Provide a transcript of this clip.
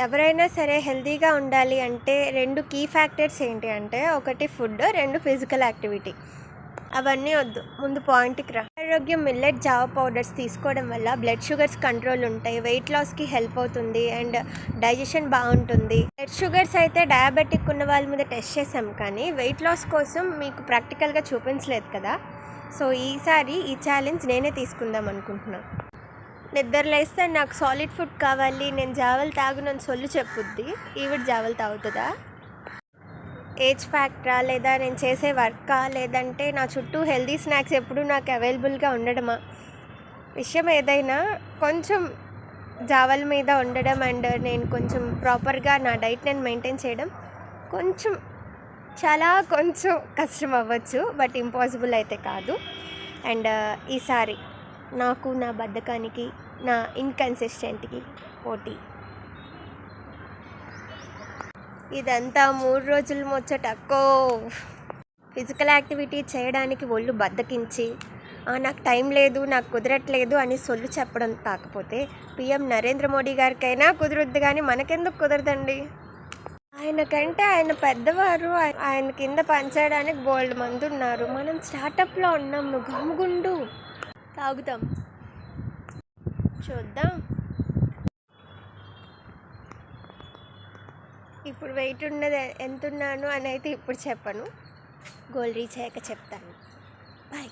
ఎవరైనా సరే హెల్తీగా ఉండాలి అంటే 2 కీ ఫ్యాక్టర్స్ ఏంటి అంటే, ఒకటి ఫుడ్, 2 ఫిజికల్ యాక్టివిటీ. అవన్నీ వద్దు, ముందు పాయింట్కి రా. ఆరోగ్యం మిల్లెట్ జావ పౌడర్స్ తీసుకోవడం వల్ల బ్లడ్ షుగర్స్ కంట్రోల్ ఉంటాయి, వెయిట్ లాస్కి హెల్ప్ అవుతుంది అండ్ డైజెషన్ బాగుంటుంది. బ్లడ్ షుగర్స్ అయితే డయాబెటిక్ ఉన్న వాళ్ళ మీద టెస్ట్ చేసాం, కానీ వెయిట్ లాస్ కోసం మీకు ప్రాక్టికల్గా చూపించలేదు కదా. సో ఈసారి ఈ ఛాలెంజ్ నేనే తీసుకుందాం అనుకుంటున్నాను. నిద్ర లేస్తే నాకు సాలిడ్ ఫుడ్ కావాలి, నేను జావలు తాగునని సొల్లు చెప్పుద్ది. ఈవిడ జావలు తాగుతుందా? ఏజ్ ఫ్యాక్టరా, లేదా నేను చేసే వర్కా, లేదంటే నా చుట్టూ హెల్దీ స్నాక్స్ ఎప్పుడు నాకు అవైలబుల్గా ఉండడమా? విషయం ఏదైనా కొంచెం జావల మీద ఉండడం అండ్ నేను కొంచెం ప్రాపర్గా నా డైట్ నేను మెయింటైన్ చేయడం కొంచెం కొంచెం కష్టం అవ్వచ్చు, బట్ ఇంపాసిబుల్ అయితే కాదు. అండ్ ఈసారి నాకు నా బద్ధకానికి, నా ఇన్కన్సిస్టెంట్కి పోటీ. ఇదంతా 3 రోజులు ముచ్చటక్కో. ఫిజికల్ యాక్టివిటీ చేయడానికి ఒళ్ళు బద్దకించి నాకు టైం లేదు, నాకు కుదరట్లేదు అని సొల్లు చెప్పడం కాకపోతే PM నరేంద్ర మోడీ గారికైనా కుదురుద్ది, కానీ మనకెందుకు కుదరదండి? ఆయనకంటే ఆయన పెద్దవారు, ఆయన కింద పనిచేయడానికి బోల్డ్ మంది ఉన్నారు. మనం స్టార్టప్లో ఉన్నాం, నువ్వు గమ్ముగుండు. తాగుతాం, చూద్దాం. ఇప్పుడు వెయిట్ ఉన్నది ఎంత ఉన్నాను అని అయితే ఇప్పుడు చెప్పను, గోల్ రీచ్ అయ్యాక చెప్తాను. బాయ్.